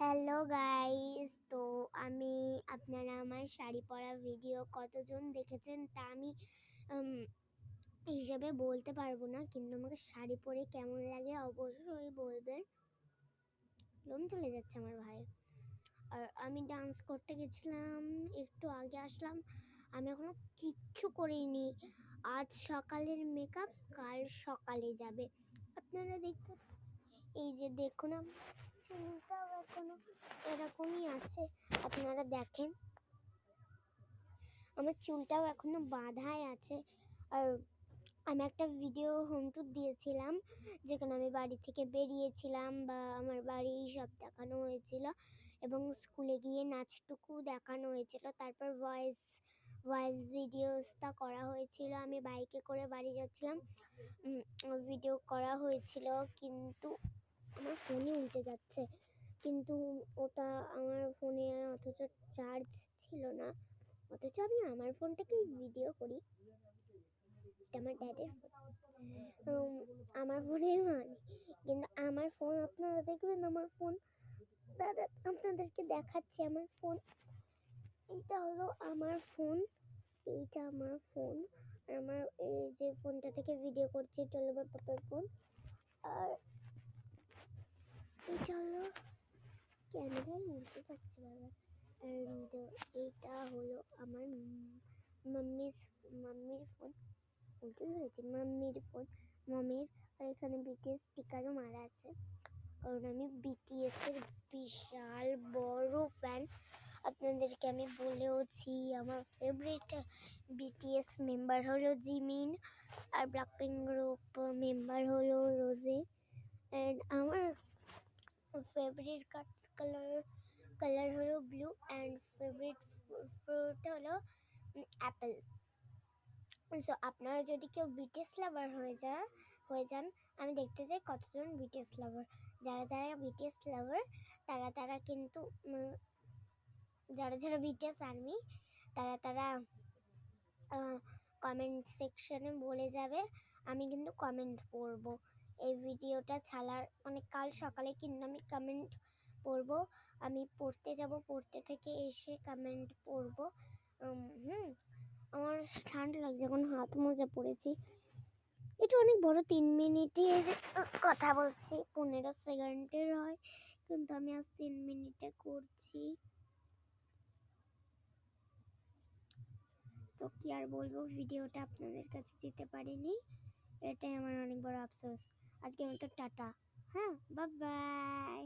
Hello guys, তো আমি আপনারা আমার শাড়ি পরা ভিডিও কতজন দেখেছেন তা আমি হিসেবে বলতে পারবো না, কিন্তু আমাকে শাড়ি পরে কেমন লাগে অবশ্যই বলবেন। লোম চলে যাচ্ছে আমার ভাই। আর আমি ডান্স করতে গেছিলাম, একটু আগে আসলাম। আমি এখনো কিচ্ছু করিনি। আজ সকালের মেকআপ কাল সকালে যাবে। আপনারা দেখতে, এই যে দেখুন, চুলটাও এখনো এরকমই আছে। আপনারা দেখেন, আমার চুলটাও এখনো বাঁধাই আছে। আর আমি একটা ভিডিও হোম ট্যুর দিয়েছিলাম, যেখানে আমি বাড়ি থেকে বেরিয়েছিলাম বা আমার বাড়ি সব দেখানো হয়েছিল, এবং স্কুলে গিয়ে নাচটুকু দেখানো হয়েছিল। তারপর ভয়েস ভিডিওসটা করা হয়েছিল। আমি বাইকে করে বাড়ি যাচ্ছিলাম, ভিডিও করা হয়েছিল, কিন্তু আমার ফোনে উল্টে যাচ্ছে। কিন্তু ওটা আমার ফোনে অথচ চার্জ ছিল না, অথচ আমি আমার ফোনটাকেই ভিডিও করি। এটা আমার ড্যাডের ফোন, আমার ফোনে মানে, কিন্তু আমার ফোন আপনারা দেখবেন। আমার ফোন দাদা আপনাদেরকে দেখাচ্ছি। আমার ফোন এইটা হলো আমার ফোন, এইটা আমার ফোন। আর আমার এই যে ফোনটা থেকে ভিডিও করছি এটা হলো আমার পাপার ফোন। আর এটা হলো, ক্যামেরায় উল্টে যাচ্ছে বারবার। অ্যান্ড এইটা হলো আমার মাম্মির ফোন। উল্টে ধরেছে, মাম্মির ফোন, মাম্মির। আর এখানে বিটিএস স্টিকারও মারা আছে, কারণ আমি বিটিএস এর বিশাল বড় ফ্যান। আপনাদেরকে আমি বলেওছি, আমার ফেভারিট বিটিএস মেম্বার হলো জিমিন, আর ব্ল্যাকপিঙ্ক গ্রুপ মেম্বার হলো রোজে। অ্যান্ড আমার ফেভারিট কালার হলো ব্লু, অ্যান্ড ফেভারিট ফ্রুট হলো অ্যাপেল। সো আপনারা যদি কেউ বিটিএস লাভার হয়ে যান, আমি দেখতে চাই কতজন বিটিএস লাভার। যারা বিটিএস লাভার তারা কিন্তু যারা বিটিএস আর্মি তারা কমেন্ট সেকশনে বলে যাবে, আমি কিন্তু কমেন্ট পড়বো। এই ভিডিওটা ছাড়ার কাল সকালে কিন্তু আমি কমেন্ট পড়বো। আমি পড়তে যাব, পড়তে থেকে এসে কমেন্ট পড়বো। আমার ঠান্ডা লাগছে, এখন হাত মোজা পড়েছি। এটা অনেক বড়, 3 মিনিটের কথা বলছি, 15 সেকেন্ডের হয়, কিন্তু আমি আজ 3 মিনিটে করছি। তো কি আর বলবো, ভিডিওটা আপনাদের কাছে যেতে পারেনি, এটাই আমার অনেক বড় আফসোস। আজকের মতো টাটা। হ্যাঁ, বাই বাই।